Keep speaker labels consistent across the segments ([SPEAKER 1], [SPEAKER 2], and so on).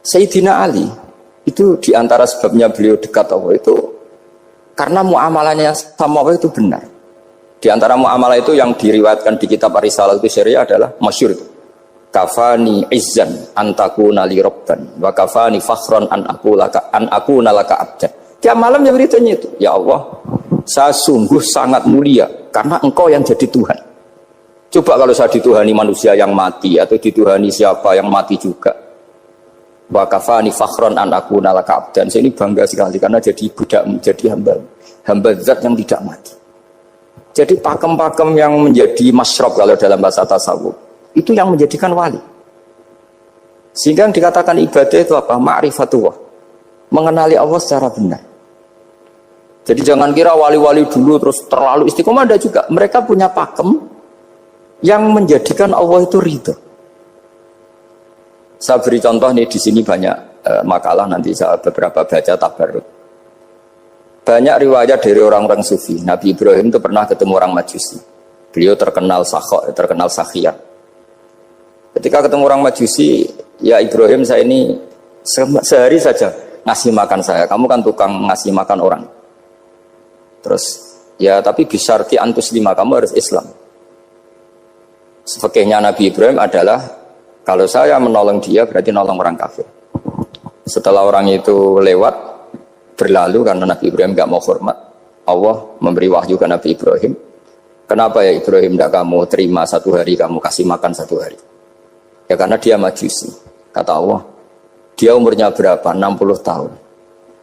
[SPEAKER 1] Sayyidina Ali itu diantara sebabnya beliau dekat Allah itu karena muamalahnya sama Allah itu benar. Di antara muamalah itu yang diriwayatkan di kitab Ar-Risalah itu syariah adalah masyhur itu. Kafani izzan antakuna li rabban wa kafani fakhran an akuna laka abdan. Tiap malam yang beritanya itu, ya Allah, saya sungguh sangat mulia karena engkau yang jadi Tuhan. Coba kalau saya dituhani manusia yang mati atau dituhani siapa yang mati juga. Wa kafani fakhran an akuna laka abdan. Saya ini bangga sekali karena jadi budakmu, jadi hamba zat yang tidak mati. Jadi pakem-pakem yang menjadi masyrab kalau dalam bahasa tasawuf itu yang menjadikan wali. Sehingga yang dikatakan ibadah itu apa? Ma'rifatullah. Mengenali Allah secara benar. Jadi jangan kira wali-wali dulu terus terlalu istiqomah, ada juga. Mereka punya pakem yang menjadikan Allah itu ridho. Saya beri contoh nih di sini banyak makalah nanti saya beberapa baca tabarruk. Banyak riwayat dari orang-orang sufi. Nabi Ibrahim itu pernah ketemu orang Majusi. Beliau terkenal sakhok, terkenal sakhiyah. Ketika ketemu orang Majusi, ya Ibrahim saya ini sehari saja ngasih makan saya. Kamu kan tukang ngasih makan orang. Terus, ya tapi bisyarti antus lima, kamu harus Islam. Fakihnya Nabi Ibrahim adalah kalau saya menolong dia berarti nolong orang kafir. Setelah orang itu lewat berlalu karena Nabi Ibrahim gak mau hormat, Allah memberi wahyu ke Nabi Ibrahim. Kenapa ya Ibrahim tidak kamu terima satu hari, kamu kasih makan satu hari? Ya karena dia Majusi. Kata Allah, dia umurnya berapa? 60 tahun.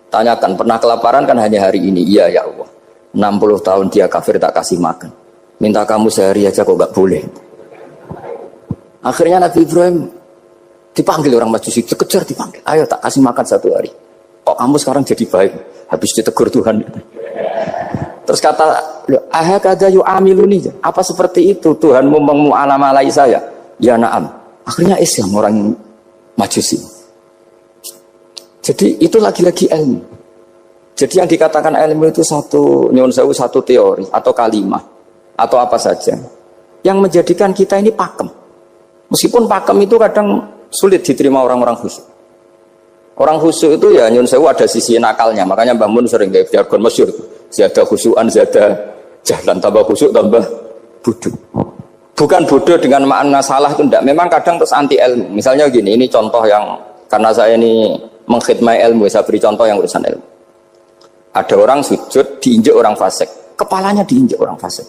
[SPEAKER 1] Tanyakan, pernah kelaparan kan hanya hari ini? Iya ya Allah. 60 tahun dia kafir tak kasih makan. Minta kamu sehari aja kok gak boleh. Akhirnya Nabi Ibrahim dipanggil orang Majusi, dikejar dipanggil. Ayo tak kasih makan satu hari. Kok kamu sekarang jadi baik? Habis ditegur Tuhan. Terus kata, ahakada yu'amiluni. Apa seperti itu Tuhanmu mengu'alamalai saya? Ya na'am. Akhirnya Islam orang Majusi. Jadi itu lagi-lagi ilmu. Jadi yang dikatakan ilmu itu satu teori atau kalimat atau apa saja yang menjadikan kita ini pakem. Meskipun pakem itu kadang sulit diterima orang-orang khusyuk. Orang khusyuk itu ya nyun sewu ada sisi nakalnya. Makanya Mbah Mun sering kayak jargon masyhur. Zada khusyuan, zada jahlan, tambah khusyuk tambah bodoh. Bukan bodoh dengan makna salah itu enggak. Memang kadang terus anti ilmu. Misalnya gini, ini contoh yang karena saya ini mengkhidmati ilmu, saya beri contoh yang urusan ilmu. Ada orang sujud diinjek orang fasik, kepalanya diinjek orang fasik.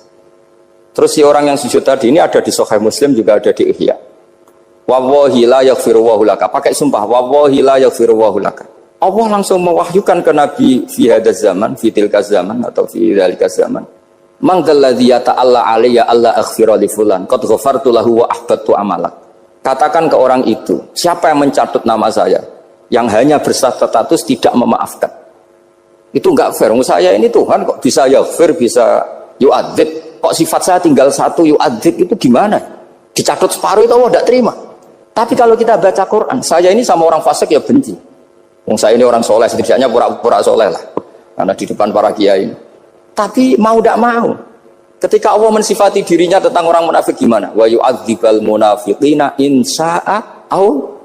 [SPEAKER 1] Terus si orang yang sujud tadi ini ada di Sahih Muslim, juga ada di Ihya. Wallahi la yaghfirullahu laka. Pakai sumpah, wallahi la yaghfirullahu laka. Allah langsung mewahyukan ke Nabi fi hadzal zaman, fi tilka zaman atau fi dzalika zaman. Man dzalladzi yata'alla alayya alla aghfira li fulan qad ghafartu lahu wa ahbattu amalak. Katakan ke orang itu, siapa yang mencatut nama saya yang hanya berstatus tidak memaafkan. Itu enggak fair. Saya ini Tuhan kok bisa yaghfir, bisa yu'adzib. Kok sifat saya tinggal satu yu'adzib itu gimana? Dicatut separuh itu Allah tidak terima. Tapi kalau kita baca Quran, saya ini sama orang fasik ya benci. Saya ini orang soleh, setidaknya pura-pura soleh lah. Karena di depan para kiai. Tapi mau tidak mau. Ketika Allah mensifati dirinya tentang orang munafik gimana? Wa yu'adzibal munafiqina insya'a au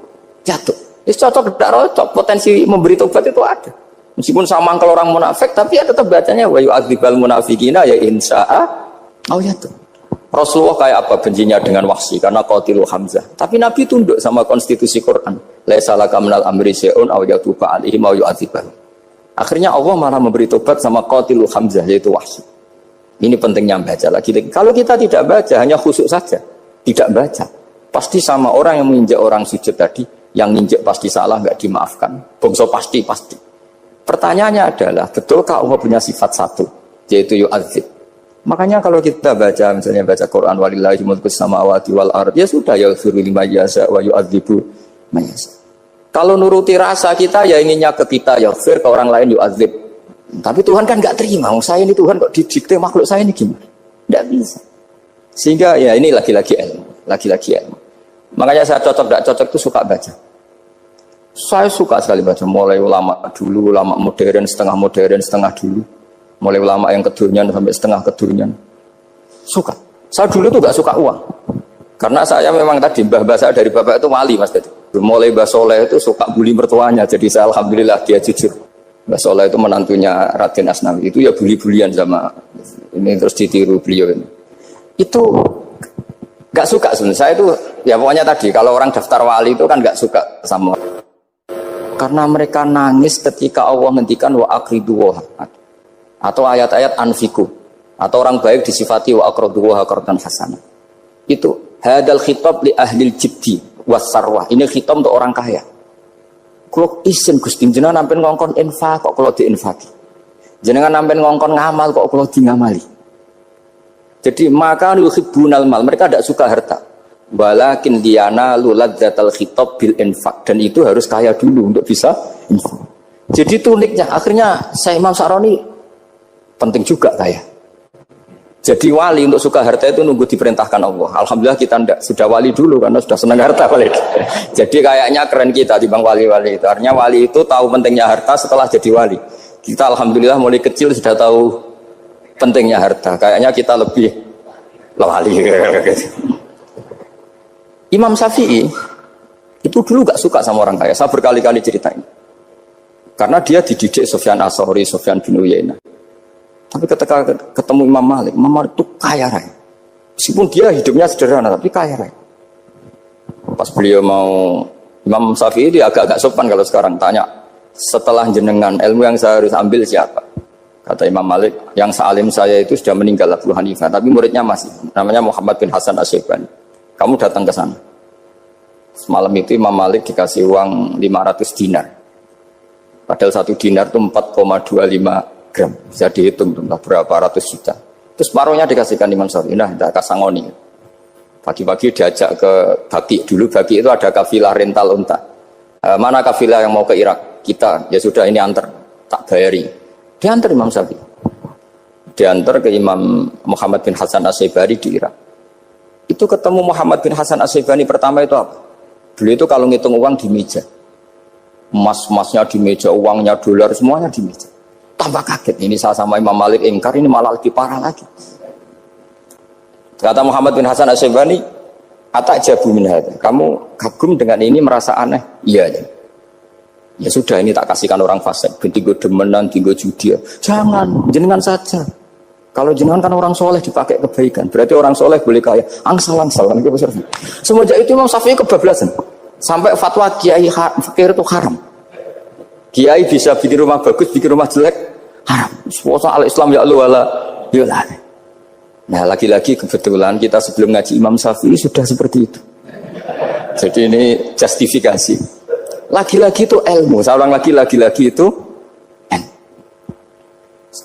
[SPEAKER 1] jatuh. Itu cocok tidak cocok. Potensi memberi tobat itu ada. Meskipun sama kalau orang munafik, tapi ya tetap bacanya wa yu'adzibal munafiqina ya insya'a au jatuh. Rasulullah kayak apa bencinya dengan Wahsy karena qatilu Hamzah. Tapi Nabi tunduk sama konstitusi Quran. Laisa laka minal amri syai'un aw yatuba alaihim aw yu'adzibah. Akhirnya Allah malah memberi tobat sama qatilu Hamzah yaitu Wahsy. Ini pentingnya baca lagi. Kalau kita tidak baca hanya khusyuk saja, tidak baca, pasti sama orang yang menginjak orang sujud tadi, yang nginjek pasti salah enggak dimaafkan. Bongso pasti. Pertanyaannya adalah, betulkah Allah punya sifat satu yaitu yu'adzib? Makanya kalau kita baca, misalnya baca Quran walillahi mulkus samawati wal ard, ya sudah yaghfiru liman yasha wa yu'adzibu man yasha. Kalau nuruti rasa kita ya inginnya ke kita yaghfir, ke orang lain yu'adzib. Tapi Tuhan kan enggak terima. Saya ini Tuhan kok didikte makhluk saya ini gimana? Enggak bisa. Sehingga ya ini lagi-lagi ilmu. Makanya saya cocok enggak cocok itu suka baca. Saya suka sekali baca mulai ulama dulu, ulama modern, setengah dulu. Mulai ulama yang kedunian sampai setengah kedunian. Suka. Saya dulu tuh gak suka uang. Karena saya memang tadi mbah saya dari bapak itu wali mas tadi. Mulai Mbah Soleh itu suka bully mertuanya, jadi saya alhamdulillah dia jujur. Mbah Soleh itu menantunya Raden Asnawi, itu ya bully-bulian sama ini terus ditiru beliau ini. Itu nggak suka sebenarnya. Saya itu ya pokoknya tadi kalau orang daftar wali itu kan nggak suka sama karena mereka nangis ketika Allah ngendikan wa aqridu wa atau ayat-ayat anfiku atau orang baik disifati wa aqridu wa qardan hasanah. Itu hadal khitab li ahlil jiddi wasarwah. Ini khitab untuk orang kaya. Kalau isin Gusti jenengan nampen ngongkon infak kok kalau diinfaki. Jenengan nampen ngongkon ngamal kok kalau di ngamali. Jadi maka yuhibbunal mal, mereka tidak suka harta. Walakin diana luladzatal khitab bil infak, dan itu harus kaya dulu untuk bisa infak. Jadi itu uniknya. Akhirnya saya Imam Sa'roni penting juga kaya. Jadi wali untuk suka harta itu nunggu diperintahkan Allah. Alhamdulillah kita tidak, sudah wali dulu karena sudah senang harta wali. Jadi kayaknya keren kita dibanding wali-wali itu. Artinya wali itu tahu pentingnya harta setelah jadi wali. Kita alhamdulillah mulai kecil sudah tahu pentingnya harta. Kayaknya kita lebih wali. Imam Syafi'i itu dulu gak suka sama orang kaya. Saya berkali-kali ceritain. Karena dia dididik Sufyan As-Tsauri, Sufyan bin Uyainah. Tapi ketika ketemu Imam Malik itu kaya raya. Meskipun dia hidupnya sederhana, tapi kaya raya. Pas beliau mau, Imam Syafi'i dia agak-agak sopan kalau sekarang tanya, setelah jenengan ilmu yang saya harus ambil siapa? Kata Imam Malik, yang sealim saya itu sudah meninggal Abu Hanifah, tapi muridnya masih, namanya Muhammad bin Hasan Asy-Syaibani. Kamu datang ke sana. Semalam itu Imam Malik dikasih uang 500 dinar. Padahal 1 dinar itu 4,25 gram, bisa dihitung berapa ratus juta. Terus separuhnya dikasihkan Imam Syafi'i. Nah, kita kasangoni. Pagi-pagi diajak ke Baki. Dulu Baki itu ada kafilah rental unta. Mana kafilah yang mau ke Irak? Kita, ya sudah ini antar, tak bayari. Diantar Imam Syafi'i. Diantar ke Imam Muhammad bin Hasan Asy-Syaibani di Irak. Itu ketemu Muhammad bin Hasan Asy-Syaibani pertama itu apa? Beliau itu kalau ngitung uang di meja. Emas-emasnya di meja, uangnya dolar, semuanya di meja. Tambah kaget, ini saya sama Imam Malik ingkar, ini malah lebih parah lagi. Kata Muhammad bin Hasan Asy-Syaibani, "Atajabu min hadza." Kamu kagum dengan ini, merasa aneh? Iya. Ya sudah, ini tak kasihkan orang fasik, tinggo demenan, tinggo judi. Jangan, jenengan saja. Kalau jenengan kan orang soleh dipakai kebaikan, berarti orang soleh boleh kaya. Angsal-angsal. Semenjak itu Imam Syafi'i kebablasan. Sampai fatwa kiai fakir itu haram. Kiai bisa bikin rumah bagus, bikin rumah jelek, haram. Puasa al-Islam ya Allah wala yulah. Nah, lagi-lagi kebetulan kita sebelum ngaji Imam Syafi'i sudah seperti itu. Jadi ini justifikasi. Lagi-lagi itu ilmu. Saya ulang lagi itu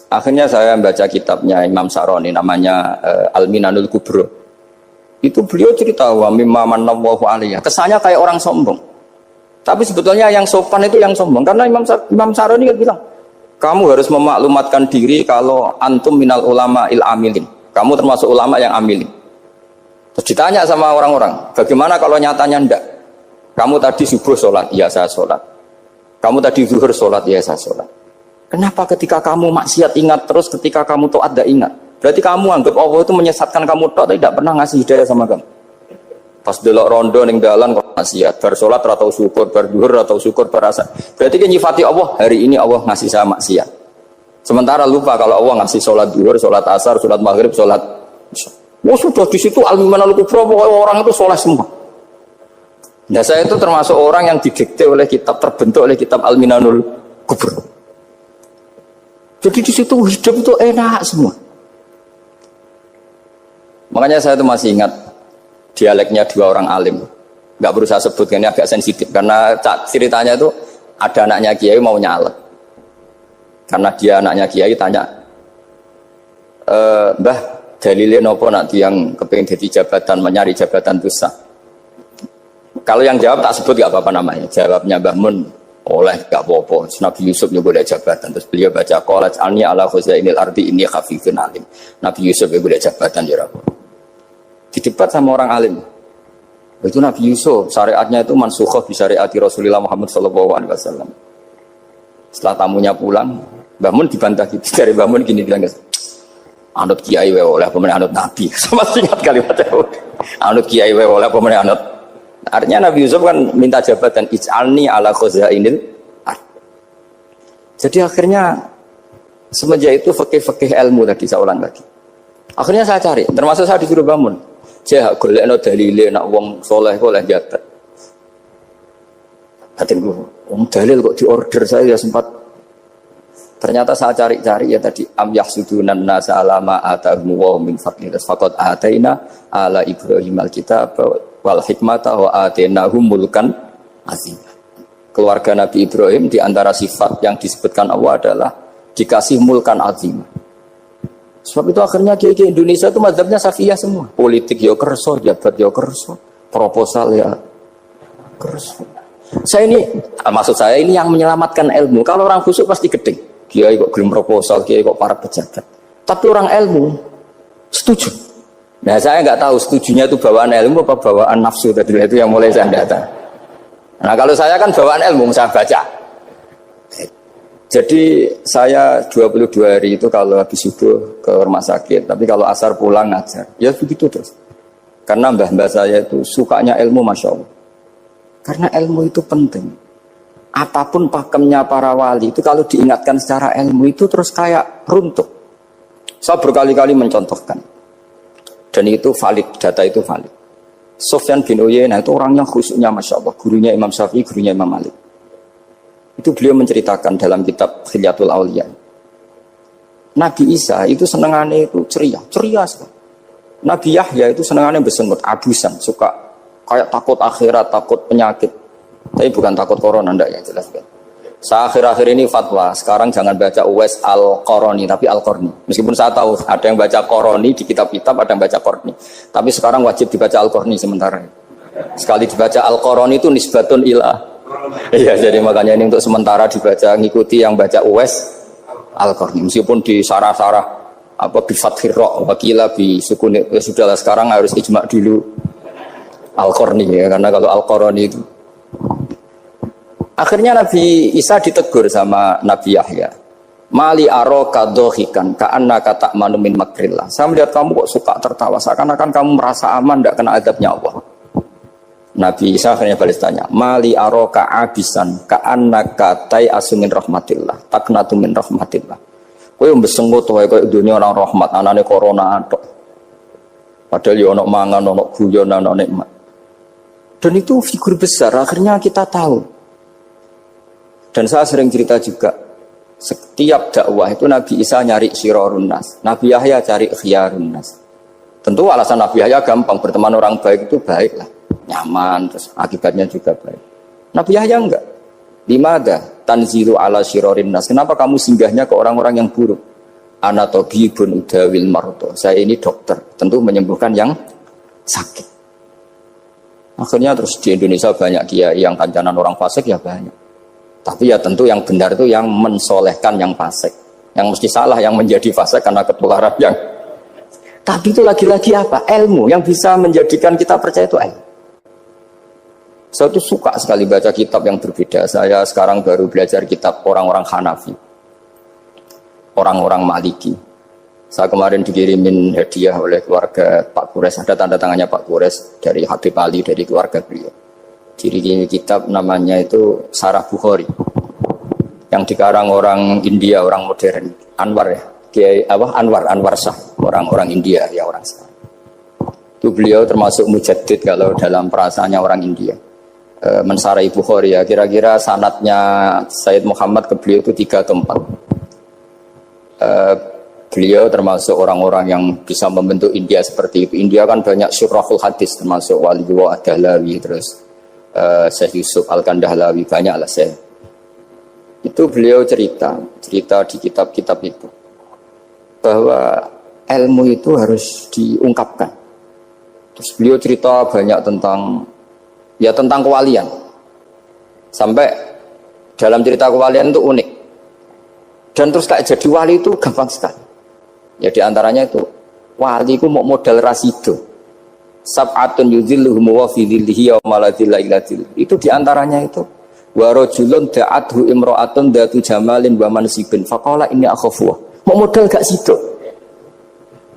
[SPEAKER 1] akhirnya saya baca kitabnya Imam Sa'roni namanya Al-Minanul Kubro. Itu beliau cerita wa mimma manallahu alaihi. Kesannya kayak orang sombong. Tapi sebetulnya yang sopan itu yang sombong. Karena Imam Sa'roni kan bilang, kamu harus memaklumatkan diri kalau antum minal ulama il amilin. Kamu termasuk ulama yang amilin. Terus ditanya sama orang-orang, bagaimana kalau nyatanya enggak? Kamu tadi subuh sholat, iya saya sholat. Kamu tadi zuhur sholat, iya saya sholat. Kenapa ketika kamu maksiat ingat terus, ketika kamu taat tidak ingat? Berarti kamu anggap Allah itu menyesatkan kamu taat, tidak pernah ngasih hidayah sama kamu. Pas delok rondo ning dalan kok maksiat, bar salat ora tau syukur, bar zuhur ora tau syukur, bar asar. Berarti kan nyifati Allah, hari ini Allah ngasih saya maksiat. Sementara lupa kalau Allah ngasih salat zuhur, salat asar, salat maghrib, salat isya. Oh sudah di situ al-Minanul Kubro, orang itu soleh semua. Nah saya itu termasuk orang yang didikte oleh kitab, terbentuk oleh kitab Al-Minanul Kubro. Jadi di situ hidup itu enak semua. Makanya saya itu masih ingat dialeknya dua orang alim, nggak perlu saya sebutkan, ini agak sensitif karena ceritanya itu ada anaknya kiai mau nyalek, karena dia anaknya kiai tanya, Mbah dalilnya nopo nanti yang kepingin jadi jabatan, mencari jabatan besar. Kalau yang jawab tak sebut nggak apa-apa namanya, jawabnya Mbah Mun oleh nggak apa-apa. Nabi Yusuf juga ada jabatan, terus beliau baca qalat anni ala khuzainil ardi inni khafifun alim. Nabi Yusuf juga ada jabatan ya Rabb. Didebat sama orang alim. Itu Nabi Yusuf, syariatnya itu mansukhah bi syariati Rasulullah Muhammad SAW. Setelah tamunya pulang, Mbah Mun dibantah gitu. Dari Mbah Mun gini bilang, anut kiai wae oleh pemenang anut Nabi. Sama ingat kalimatnya. Anut kiai wae oleh pemenang anut Artinya Nabi Yusuf kan minta jabatan ij'alni ala khazainil ard. Jadi akhirnya semenjak itu fikih-fikih ilmu tadi saya ulang lagi. Akhirnya saya cari, termasuk saya disuruh bangun. Saya golekno dalile nak wong soleh kok oleh jabat. Katanya dalil kok diorder saya ya sempat. Ternyata saya cari-cari ya tadi am yahsudunan nasa alama atahum wa min fadli faqad ataina ala Ibrahim alkitab wal hikmata wa atainahum mulkan azim. Keluarga Nabi Ibrahim di antara sifat yang disebutkan Allah adalah dikasih mulkan azim. Sebab itu akhirnya kiai Indonesia itu mazhabnya Safiyah semua. Politik ya kerso, jabat ya kerso, proposal ya kerso. Saya ini, maksud saya ini yang menyelamatkan ilmu. Kalau orang khusyuk pasti gedeng. Kiai kok gelem proposal, kiai kok para pejabat. Tapi orang ilmu setuju. Nah saya nggak tahu setujunya itu bawaan ilmu apa bawaan nafsu tadi itu yang mulai saya data. Nah kalau saya kan bawaan ilmu saya baca. Jadi saya 22 hari itu kalau habis subuh ke rumah sakit, tapi kalau asar pulang ngajar. Ya begitu terus. Karena mbah-mbah saya itu sukanya ilmu, masya Allah. Karena ilmu itu penting. Apapun pakemnya para wali itu kalau diingatkan secara ilmu itu terus kayak runtuh. Saya berkali-kali mencontohkan. Dan itu valid, data itu valid. Sufyan bin Uyainah itu orangnya khusyuknya masya Allah. Gurunya Imam Syafi'i, gurunya Imam Malik. Itu beliau menceritakan dalam kitab Khilyatul Auliya. Nabi Isa itu senengannya itu ceria sekali. Nabi Yahya itu senengannya bersengut, abusan, suka kayak takut akhirat, takut penyakit. Tapi bukan takut corona, enggak ya jelas kan. Saya akhir-akhir ini fatwa, sekarang jangan baca Uwais Al-Qarani, tapi Al-Qarni. Meskipun saya tahu ada yang baca Qarani di kitab-kitab, ada yang baca Qarni. Tapi sekarang wajib dibaca Al-Qarni sementara. Sekali dibaca Al-Qarani itu nisbatun ilah. Iya, jadi makanya ini untuk sementara dibaca, ngikuti yang baca Uwais Al-Qarni. Meskipun di sarah-sarah apa bi fathir ra wakila bi sukun, ya sudahlah sekarang harus ijma dulu Al-Qarni ya, karena kalau Al-Qarani itu akhirnya Nabi Isa ditegur sama Nabi Yahya. Mali aro kadohikan ka'anna kata manumin makrillah. Saya melihat kamu kok suka tertawa, seakan-akan kamu merasa aman, tidak kena adabnya Allah. Nabi Isa akhirnya balas tanya, Mali aro ka'abisan ka'anna katai asumin rahmatillah taknatu min rahmatillah. Kowe mbesengut wae koyo dunia orang rahmat, anane corona tok. Padahal ya ono mangan, ono guyon, ono nikmat. Dan itu figur besar, akhirnya kita tahu. Dan saya sering cerita juga, setiap dakwah itu Nabi Isa nyari syirarun nas, Nabi Yahya cari khiyarun nas. Tentu alasan Nabi Yahya gampang, berteman orang baik itu baik lah, nyaman, terus akibatnya juga baik. Nabi Yahya enggak. Limada tanzilu ala syirarin nas. Kenapa kamu singgahnya ke orang-orang yang buruk? Ana tabibun udawil marto. Saya ini dokter, tentu menyembuhkan yang sakit. Akhirnya terus di Indonesia banyak kiai yang kancanan orang fasik ya banyak. Tapi ya tentu yang benar itu yang mensolehkan yang fasik. Yang mesti salah yang menjadi fasik karena ketularan yang. Tapi itu lagi-lagi apa? Ilmu yang bisa menjadikan kita percaya itu ilmu. Saya tuh suka sekali baca kitab yang berbeda. Saya sekarang baru belajar kitab orang-orang Hanafi, orang-orang Maliki. Saya kemarin dikirimin hadiah oleh keluarga Pak Kures. Ada tanda tangannya Pak Kures dari Habib Ali, dari keluarga beliau. Ciri kitab namanya itu Sarah Bukhari, yang dikarang orang India, orang modern, Anwar ya, Kiai Anwar Shah, orang India ya, orang Shah. Itu beliau termasuk mujaddid kalau dalam perasaannya orang India. Mensarai Bukhari ya, kira-kira sanadnya Sayyid Muhammad ke beliau itu 3 atau 4. Beliau termasuk orang-orang yang bisa membentuk India seperti itu. India kan banyak syurahul hadis, termasuk Waliullah Ad-Dahlawi, terus Syekh Yusuf Al-Kandahlawi, banyak lah saya. Itu beliau cerita di kitab-kitab itu bahwa ilmu itu harus diungkapkan. Terus beliau cerita banyak tentang kewalian. Sampai dalam cerita kewalian itu unik. Dan terus kayak jadi wali itu gampang sekali. Ya diantaranya itu wali itu mau modal rasido. Sab'atun yuzilluhum wa fi dhillihi yawma la dhilla illa dhilluh. Itu diantaranya itu wa rajulun da'athu imra'atun datu jamalin wa mansibin faqala inni akhafu. Mau modal gak sido.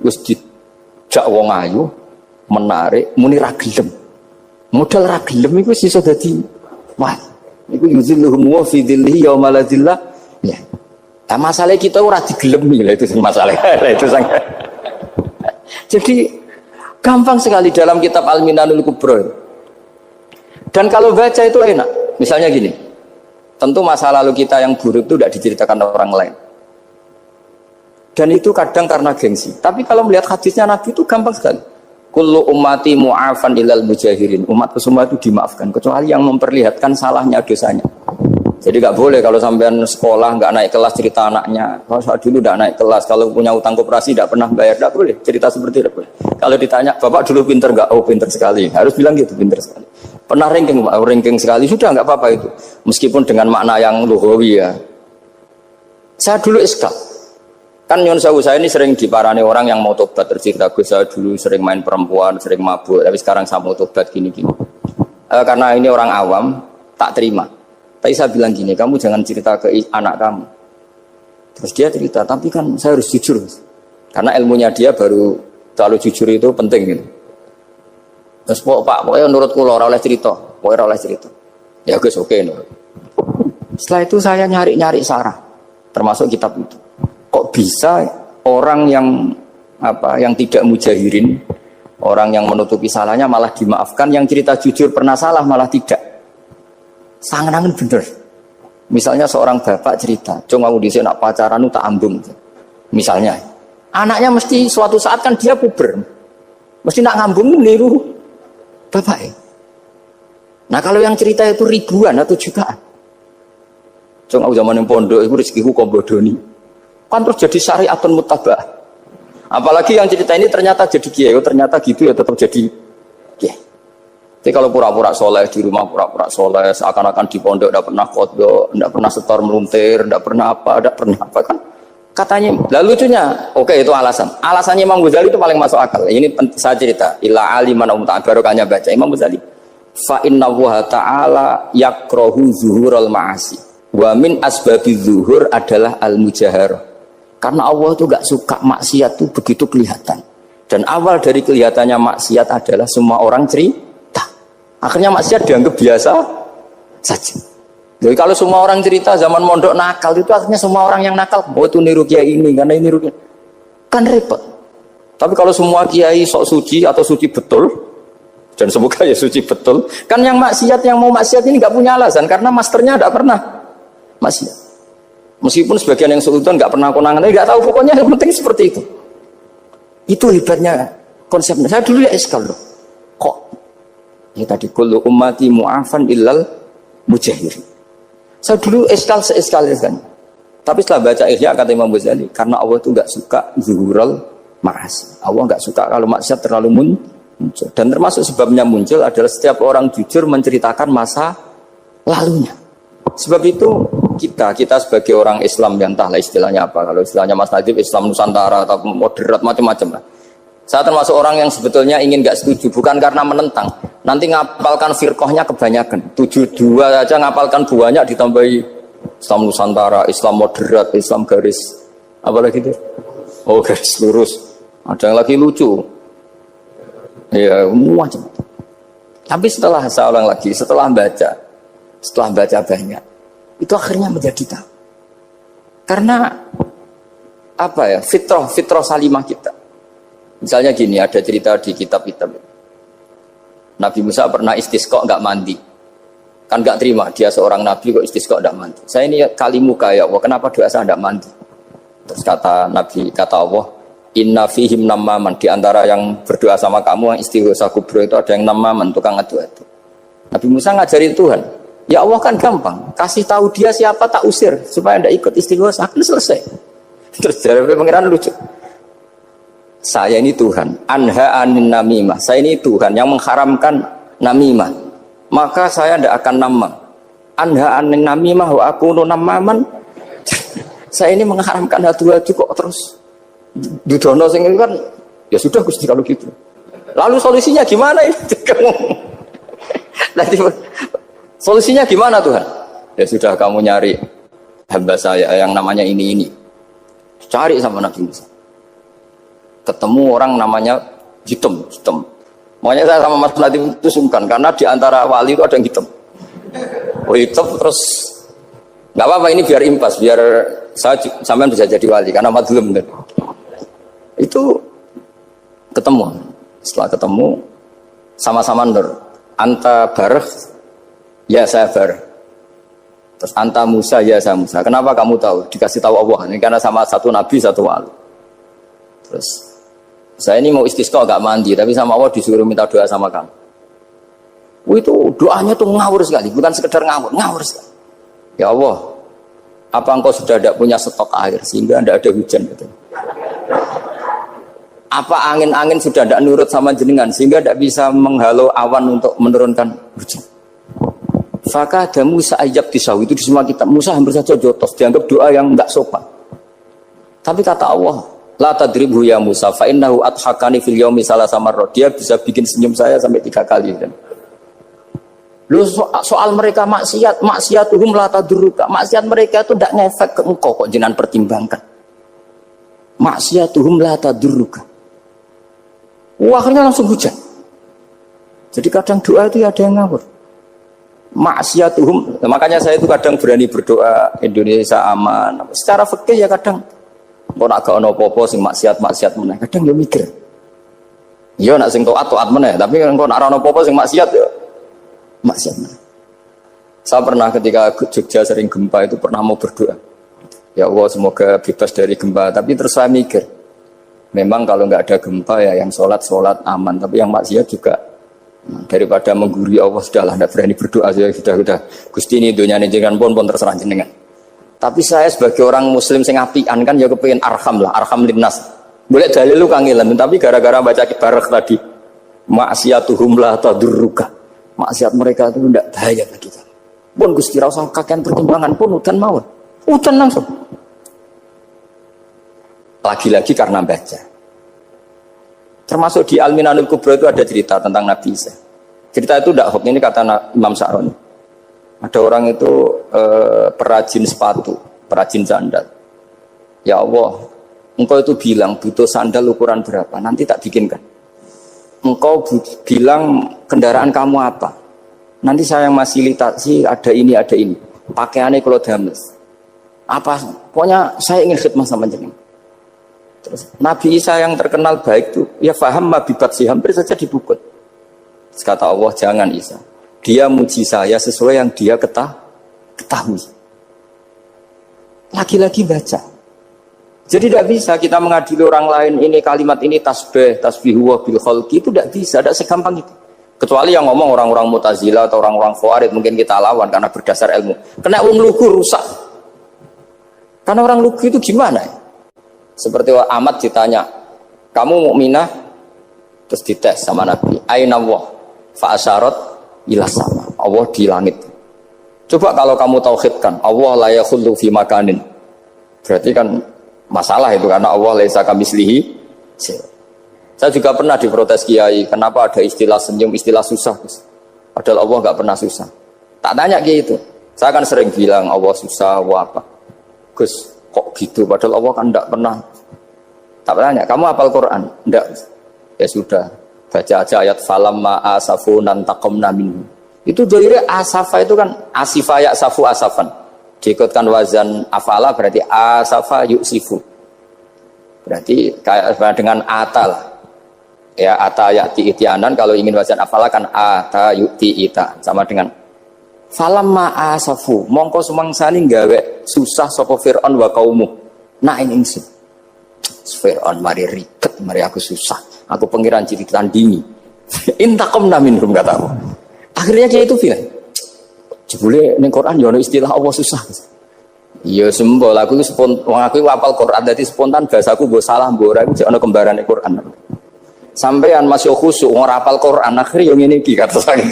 [SPEAKER 1] Wis dijak wong ayu menarik muni ra gelem. Modal ra gelem iku iso dadi wah. Iku yuzilluhum wa fi dhillihi yauma la dhilla. Ya. Nah, masalah kita ora digelemi lah itu masalah. Itu sang. Jadi gampang sekali dalam kitab Al-Minanul Kubra. Dan kalau baca itu enak. Misalnya gini. Tentu masa lalu kita yang buruk itu tidak diceritakan orang lain. Dan itu kadang karena gengsi. Tapi kalau melihat hadisnya Nabi itu gampang sekali. Kullu ummati mu'afan ilal mujahirin. Umatku semua itu dimaafkan kecuali yang memperlihatkan salahnya dosanya. Jadi nggak boleh kalau sampean sekolah nggak naik kelas cerita anaknya. Kalau saat dulu nggak naik kelas, kalau punya utang koperasi tidak pernah bayar, nggak boleh cerita seperti itu. Kalau ditanya bapak dulu pinter nggak? Oh pinter sekali. Harus bilang gitu, pinter sekali. Pernah ranking sekali sudah nggak apa-apa itu. Meskipun dengan makna yang lugawi ya. Saya dulu iskal. Kan nyon sewu saya ini sering diparani orang yang mau tobat tercerita Gus saya dulu sering main perempuan, sering mabuk, tapi sekarang saya mau tobat gini-gini. Karena ini orang awam tak terima. Tapi saya bilang gini, kamu jangan cerita ke anak kamu. Terus dia cerita, tapi kan saya harus jujur. Karena ilmunya dia baru terlalu jujur itu penting gitu. Terus pokoknya menurut kula ora oleh cerita, pokoknya ora oleh cerita. Ya Gus oke nurut. Setelah itu saya nyari-nyari sarah, termasuk kitab itu. Kok bisa orang yang tidak mujahirin, orang yang menutupi salahnya malah dimaafkan, yang cerita jujur pernah salah malah tidak. Sangen-angen bener. Misalnya seorang bapak cerita, "Cung aku dhisik nak pacaran tak ambung." Misalnya, anaknya mesti suatu saat kan dia puber. Mesti nak ngambung niru bapak. Nah, kalau yang cerita itu ribuan atau jutaan. Cung aku zaman yang pondok iku rezekiku kok bodoni. Kan terus jadi syariatun mutabah. Apalagi yang cerita ini ternyata jadi kiai, ternyata gitu ya tetap jadi kiai. Jadi kalau pura-pura soleh di rumah pura-pura soleh, seakan-akan di pondok tidak pernah kodok, tidak pernah setor meluntir, tidak pernah apa kan? Katanya, lalu lucunya, oke itu alasan. Alasannya Imam Ghazali itu paling masuk akal. Ini saya cerita, ila aliman barokahnya baca Imam Ghazali. Fa inna wa ta'ala yakrohu zuhurul ma'asi. Wa min asbabi zuhur adalah al-mujaharah. Karena Allah itu gak suka maksiat itu begitu kelihatan. Dan awal dari kelihatannya maksiat adalah semua orang cerita. Akhirnya maksiat dianggap biasa saja. Jadi kalau semua orang cerita zaman mondok nakal itu akhirnya semua orang yang nakal. Oh itu niru kiai ini, karena ini niru kiai. Kan repot. Tapi kalau semua kiai sok suci atau suci betul, dan semoga ya suci betul, kan yang maksiat, yang mau maksiat ini gak punya alasan. Karena masternya gak pernah maksiat. Meskipun sebagian yang sultan nggak pernah konangan, nggak tahu pokoknya yang penting seperti itu. Itu hebatnya konsepnya. Saya dulu ya eskal loh. Kok? Ya tadi kullu ummati mu'afan illal mujahirin. Saya dulu eskal kan. Tapi setelah baca Ihya kata Imam Ghazali, karena Allah itu nggak suka zuhural ma'asi. Allah nggak suka kalau maksiat terlalu muncul. Dan termasuk sebabnya muncul adalah setiap orang jujur menceritakan masa lalunya. Sebab itu kita sebagai orang Islam yang entahlah istilahnya apa, kalau istilahnya Mas Najib Islam Nusantara atau moderat macam-macam lah. Saya termasuk orang yang sebetulnya ingin gak setuju, bukan karena menentang. Nanti ngapalkan firqahnya kebanyakan. 72 aja ngapalkan banyak ditambahi Islam Nusantara, Islam moderat, Islam garis apa lagi itu? Oh garis lurus. Ada yang lagi lucu. Ya macam. Tapi setelah saya ulang lagi, setelah baca banyak, itu akhirnya menjadi tahu. Karena apa ya, fitrah salimah kita. Misalnya gini, ada cerita di kitab-kitab. Nabi Musa pernah istisqa nggak mandi. Kan nggak terima, dia seorang nabi kok istisqa nggak mandi. Saya ini kali muka ya Allah, kenapa doa saya nggak mandi? Terus kata Allah, inna fihim namaman, di antara yang berdoa sama kamu yang istighosa kubro itu ada yang namaman, tukang adu-adu. Nabi Musa ngajari Tuhan, ya Allah kan gampang, kasih tahu dia siapa tak usir supaya tidak ikut istighosa, akan selesai. Terus dari pengiran lucu. Saya ini Tuhan, anha anin namimah. Saya ini Tuhan yang mengharamkan namimah. Maka saya tidak akan namam. Anha anin namimah wa akunu namaman. Saya ini mengharamkan adu-adu kok terus. Dudono sing kan ya sudah Gusti kalau gitu. Lalu solusinya gimana ini? Nanti solusinya gimana Tuhan? Ya sudah kamu nyari hamba saya yang namanya ini. Cari sama Nabi Musa. Ketemu orang namanya Hitam. Makanya saya sama Mas Latif itu sungkan karena di antara wali itu ada yang hitam. Oh hitam terus nggak apa-apa ini biar impas, biar saya sampean bisa jadi wali karena madlum kan. Itu ketemu. Setelah ketemu sama-sama nur. Anta bareh, ya saya bareh. Terus anta Musa, ya saya Musa. Kenapa kamu tahu? Dikasih tahu Allah. Ini karena sama satu nabi, satu wali. Terus saya ini mau istisqa gak mandi, tapi sama Allah disuruh minta doa sama kamu. Itu doanya tuh ngawur sekali, bukan sekedar ngawur, ngawur sekali. Ya Allah, apa engkau sudah tidak punya stok air sehingga tidak ada hujan gitu. Apa angin-angin sudah tidak nurut sama jenengan sehingga tidak bisa menghalau awan untuk menurunkan hujan. Faka ada Musa ajab tisawi itu di semua kitab. Musa hampir saja jotos, dianggap doa yang tidak sopan. Tapi kata Allah, la tadribhu ya Musa fa innahu adhakani fil yaumi salasa marrat. Dia bisa bikin senyum saya sampai 3 kali. Lu soal mereka maksiatuhum la tadruka. Maksiat mereka itu tidak ngefek ke engkau kok jenengan pertimbangkan. Maksiatuhum la tadruka. Akhirnya langsung hujan. Jadi kadang doa itu ada yang ngawur. Maksiatuhum, makanya saya itu kadang berani berdoa Indonesia aman. Secara fikih ya kadang kok nak gak ono apa-apa sing maksiat meneh. Kadang yo mikir. Yo nak sing taat meneh, tapi kok nak ono apa-apa sing maksiat yo maksiat meneh. Saya pernah ketika Jogja sering gempa itu pernah mau berdoa. Ya Allah semoga bebas dari gempa, tapi terus saya mikir memang kalau nggak ada gempa ya yang sholat aman, tapi yang maksiat juga daripada menggurui Allah sudahlah, tidak berani berdoa sudah Gusti ini dunia ini jangan pun terserah jenengan. Tapi saya sebagai orang Muslim sing apian kan ya kepengen arham linnas. Boleh dalil lu kangelan, tapi gara-gara baca kibarek tadi maksiatuhum la tadurruka. Maksiat mereka itu tidak bahaya bagi kita. Pun Gusti rasa kakean pertimbangan pun udan mawon. Udan langsung. Lagi-lagi karena baca. Termasuk di Al-Minanul Kubra itu ada cerita tentang Nabi Isa. Cerita itu tidak hoax, ini kata Imam Sa'roni. Ada orang itu perajin sepatu, perajin sandal. Ya Allah, engkau itu bilang butuh sandal ukuran berapa, nanti tak bikinkan. Engkau bilang kendaraan kamu apa, nanti saya yang fasilitasi ada ini. Pakaiannya kalau dames. Apa, pokoknya saya ingin khidmah sama jenengan. Terus Nabi Isa yang terkenal baik itu ya faham mabibat sih hampir saja dipukul. Kata Allah jangan Isa, dia muji saya sesuai yang dia ketahui. Lagi-lagi baca. Jadi tidak bisa kita mengadili orang lain ini kalimat ini tasbih wa bil khalqi itu tidak bisa, tidak segampang itu. Kecuali yang ngomong orang-orang Mu'tazilah atau orang-orang Khawarij mungkin kita lawan karena berdasar ilmu. Kena lugu rusak. Karena orang lugu itu gimana ya? Seperti Ahmad ditanya, kamu mukminah? Terus dites sama Nabi, aina Allah? Fa asyarat ila sama. Allah di langit. Coba kalau kamu tauhidkan, Allah la yakhullu fi makanin. Berarti kan masalah itu karena Allah laisa kamislihi. Saya juga pernah diprotes kiai, kenapa ada istilah senyum, istilah susah? Padahal Allah enggak pernah susah. Tak tanya gitu. Saya kan sering bilang Allah susah, Allah apa? Gus, kok gitu? Padahal Allah kan tidak pernah. Tak tanya, kamu hafal Quran? Tidak. Ya sudah, baca aja ayat falamma asafu nantaqamna minhu. Itu dari asafa itu kan asifa ya safu asafan. Diikutkan wazan afala berarti asafa yusifu. Berarti kayak dengan atal. Ya ata yati itianan, kalau ingin wazan afala kan ata yuti ita, sama dengan falamma asafu mongko sumangsani gawe susah sapa Firaun wa kaumu. Nah ini ingsun. Firaun mari ribet, mari aku susah. Aku pengiran ciri tandingi. Intaqamna minhum kata aku. Akhirnya dia itu bilang, jebule ning Quran yo ono istilah Allah susah. Ya sembol aku itu wong aku hafal Quran dadi spontan bahasaku mbok salah mbok ora iku jek ono kembarane Quran. Sampean masih khusyuk ora hafal Quran akhirnya yo ngene iki kata saya.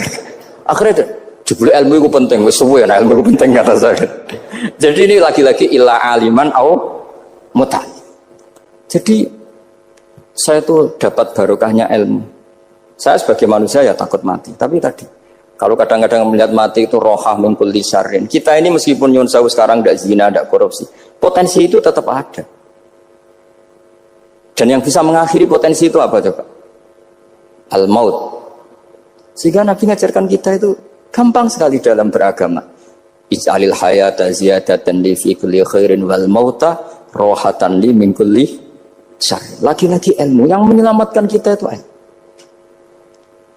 [SPEAKER 1] Akhirnya jebule ilmu itu penting, wis suwe nah ilmu itu penting kata saya. Jadi ini lagi-lagi illa aliman au muta. Jadi saya tuh dapat barokahnya ilmu. Saya sebagai manusia ya takut mati. Tapi tadi kalau kadang-kadang melihat mati itu rohah min kulli syarrin. Kita ini meskipun nyun sewu sekarang tidak zina, tidak korupsi, potensi itu tetap ada. Dan yang bisa mengakhiri potensi itu apa coba? al-maut. Sehingga Nabi ngajarkan kita itu gampang sekali dalam beragama. Ij'alil hayata ziyadatan li fi kulli khairin wal mauta rohatan li min kulli syarr. Lagi-lagi ilmu yang menyelamatkan kita itu ilmu.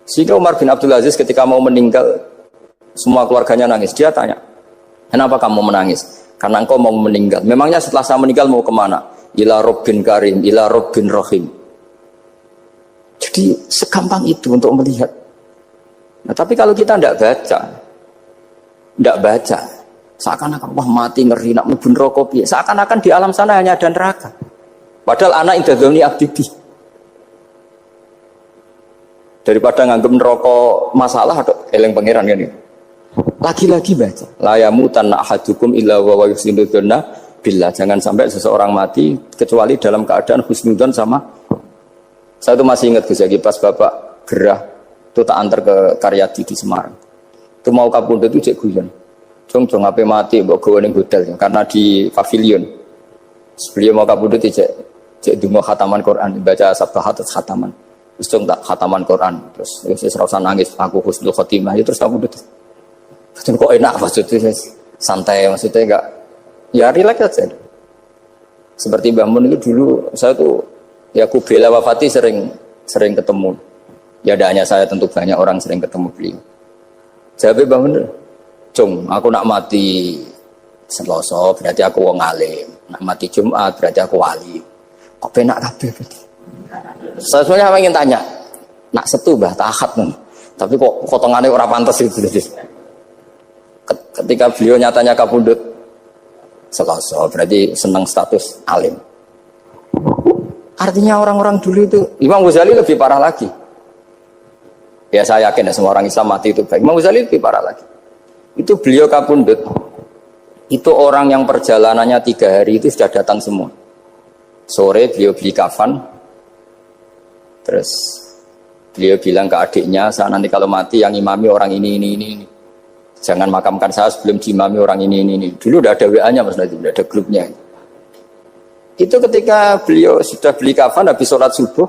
[SPEAKER 1] Sehingga Umar bin Abdul Aziz ketika mau meninggal, semua keluarganya nangis. Dia tanya, kenapa kamu menangis? Karena engkau mau meninggal. Memangnya setelah saya meninggal mau kemana? Ila Rabbin Karim, ila Rabbin Rahim. Jadi segampang itu untuk melihat. Nah, tapi kalau kita tidak baca, seakan-akan wah mati ngeri nak mlebu neraka piye. Seakan-akan di alam sana hanya ada neraka. Padahal anak indadzoni abdi. Daripada nganggep neraka masalah atau eling pangeran kan ini. Lagi-lagi baca. La yamutanna ahadukum illa wa yuhsinudzanna billah. Jangan sampai seseorang mati kecuali dalam keadaan husnudzon sama. Saya itu masih ingat Gus Yagi pas Bapak gerah itu tak antar ke Karyadi di Semarang. Itu mau kapundhut itu cek guyon. Jong ape mati mbok gawe ning hotel karena di pavilion. Sebelum mau kapundhut cek donga khataman Quran, baca sabahat terus khataman. Terus jong tak khataman Quran, terus wis ora usah nangis, aku husnul khotimah terus kapundhut. Terus kok enak maksudnya santai maksudnya enggak ya rileks aja. Seperti Mbah Mun itu dulu saya tuh ya aku bela wafati sering ketemu. Ya ada hanya saya tentu banyak orang sering ketemu beliau. Jawabnya Mbah Mun, "Cung, aku nak mati Selasa berarti aku wong alim. Nak mati Jumat berarti aku wali." Kok penak kabeh berarti. Saya sebenarnya ingin tanya, nak Setu Mbah Tahad nih. Tapi kok potongannya ora pantes itu. Ketika beliau nyatanya kapundhut Selasa berarti senang status alim. Artinya orang-orang dulu itu Imam Ghazali lebih parah lagi. Ya saya yakin ya semua orang Islam mati itu baik. Imam Ghazali lebih parah lagi. Itu beliau kapundhut. Itu orang yang perjalanannya 3 hari itu sudah datang semua. Sore beliau beli kafan. Terus beliau bilang ke adiknya, saya nanti kalau mati yang imami orang ini. Jangan makamkan saya sebelum diimami orang ini. Dulu udah ada WA-nya Mas Nadim, udah ada grupnya. Itu ketika beliau sudah beli kafan habis sholat subuh,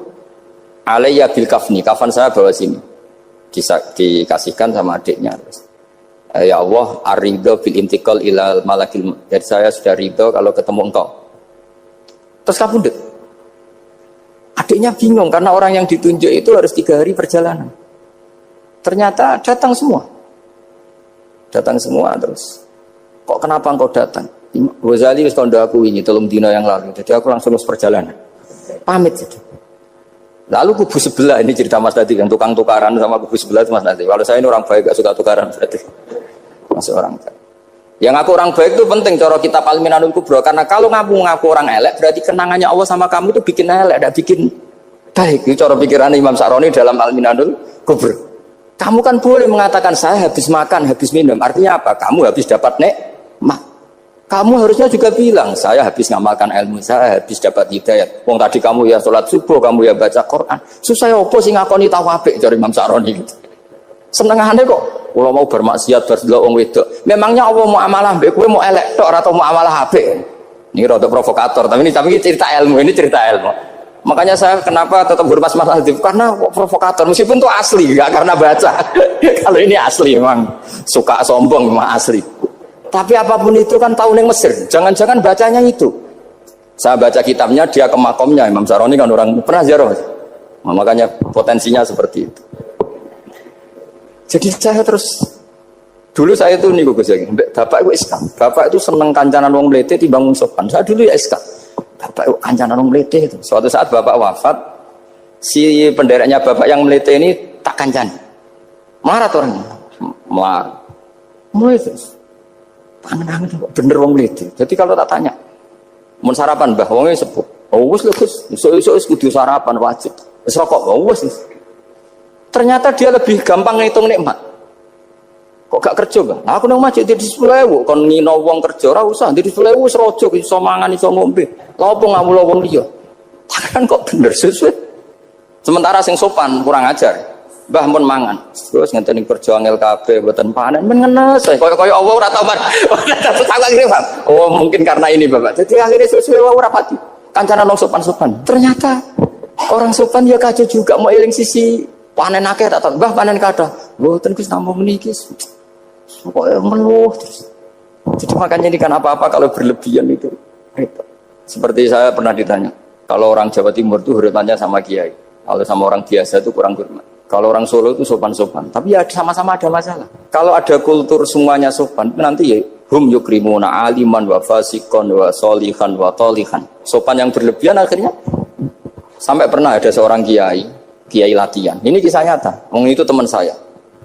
[SPEAKER 1] alayya bil kafni, kafan saya bawa sini. Dikasihkan sama adiknya. Ya Allah, ar-ridho bil intiqal ilal malakil. Jadi saya sudah ridho kalau ketemu engkau. Terus kapundhut. Adiknya bingung karena orang yang ditunjuk itu harus 3 hari perjalanan. Ternyata datang semua terus. Kok kenapa engkau datang? Ghazali wis kondo aku ini 3 dina yang lalu. Jadi aku langsung perjalanan. Pamit saja. Lalu kubu sebelah ini cerita Mas Nadi yang tukang tukaran sama kubu sebelah itu Mas Nadi. Kalau saya ini orang baik gak suka tukaran berarti. Masih orang baik. Yang aku orang baik itu penting cara kita Al-Minanul Kubra karena kalau ngaku orang elek berarti kenangannya Allah sama kamu itu bikin elek, tidak bikin baik. Itu cara pikiran Imam Sa'roni dalam Al-Minanul Kubra. Kamu kan boleh mengatakan saya habis makan, habis minum. Artinya apa? Kamu habis dapat nikmat. Kamu harusnya juga bilang saya habis ngamalkan ilmu, saya habis dapat hidayat. Wong tadi kamu ya sholat subuh, kamu ya baca Quran. Susah opo sing ngakoni tawabik dari Imam Sa'roni gitu. Senengane kok kalau mau bermaksiat berdelok wong wedok. Memangnya Allah mau amalah mbek kowe mau elek tok atau mau amalah apik? Ini rada provokator, tapi ini cerita ilmu, Makanya saya kenapa tetap hormat Mas Adib karena provokator meskipun itu asli enggak karena baca. Kalau ini asli memang suka sombong memang asli. Tapi apapun itu kan tahu neng Mesir. Jangan-jangan bacanya itu. Saya baca kitabnya dia ke makomnya Imam Sa'roni kan orang pernah ziarah. Nah, makanya potensinya seperti itu. Jadi saya terus dulu saya itu nih Gus Yagi, bapak itu Islam. Bapak itu seneng kancanan wong mlete timbang wong sopan. Saya dulu ya Islam. Bapak itu kancanan wong mlete itu. Suatu saat bapak wafat, si pendereknya bapak yang mlete ini tak kancan. Marah tuh orangnya. Mulai terus. Tangan-tangan bener wong mlete. Jadi kalau tak tanya, mau sarapan Mbah wongnya sepuh. Oh wis lho Gus, iso-iso kudu sarapan wajib. Wis rokok wis. Ternyata dia lebih gampang ngitung nikmat. Kok gak kerja Bang? Nah, aku nang masjid di 10.000 kon ngino wong kerja ora usah di 10.000 wis rojo iso mangan iso ngombe. Lha opo ngamul wong liya? Kan kok bener sesuai. Sementara sing sopan kurang ajar. Mbah mun mangan. Terus ngenteni kerja angel kabeh mboten panen men ngenes. Kaya Allah ora tau Bang. Oh, mungkin karena ini Bapak. Jadi akhirnya sesuai ora pati. Kancanan wong sopan-sopan. Ternyata orang sopan ya kacau juga mau eling sisi Panen akeh tak tambah panen kathah. Mboten Gus namung niki. Pokoke meluh terus. Jadi makanya ini kan apa-apa kalau berlebihan itu repot. Seperti saya pernah ditanya, kalau orang Jawa Timur itu hormatnya sama kiai, kalau sama orang biasa itu kurang hormat. Kalau orang Solo itu sopan-sopan, tapi ya sama-sama ada masalah. Kalau ada kultur semuanya sopan, nanti ya hum yukrimuna aliman wa fasikon wa solihan wa tolihan. Sopan yang berlebihan akhirnya sampai pernah ada seorang kiai latihan. Ini kisah nyata. Itu teman saya.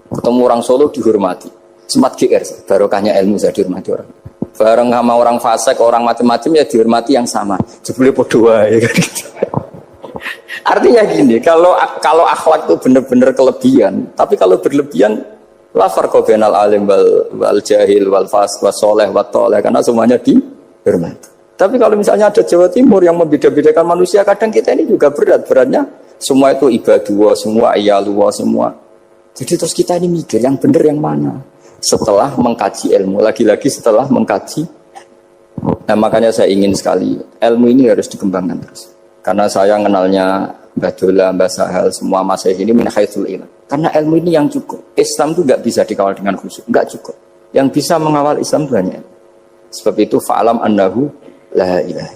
[SPEAKER 1] Ketemu orang Solo dihormati. Sempat GR, barokahnya ilmu saya dihormati orang. Bareng sama orang fasik, orang macam-macam ya dihormati yang sama. Jebule padha wae kan gitu. Artinya gini, kalau akhlak itu benar-benar kelebihan, tapi kalau berlebihan la farqa bainal alim wal jahil wal fasik was saleh wat thaleh, karena semuanya dihormati. Tapi kalau misalnya ada Jawa Timur yang membeda-bedakan manusia, kadang kita ini juga beratnya semua itu ibadullah, semua iyalullah, semua. Jadi terus kita ini mikir yang benar yang mana? Setelah mengkaji ilmu, lagi-lagi setelah mengkaji. Nah makanya saya ingin sekali ilmu ini harus dikembangkan terus. Karena saya kenalnya Mbah Dola, Mbah Sahal, semua masyayikh ini min haitsul ilm. Karena ilmu ini yang cukup. Islam itu enggak bisa dikawal dengan khusyuk, enggak cukup. Yang bisa mengawal Islam itu hanya. Sebab itu fa'alam annahu la ilaha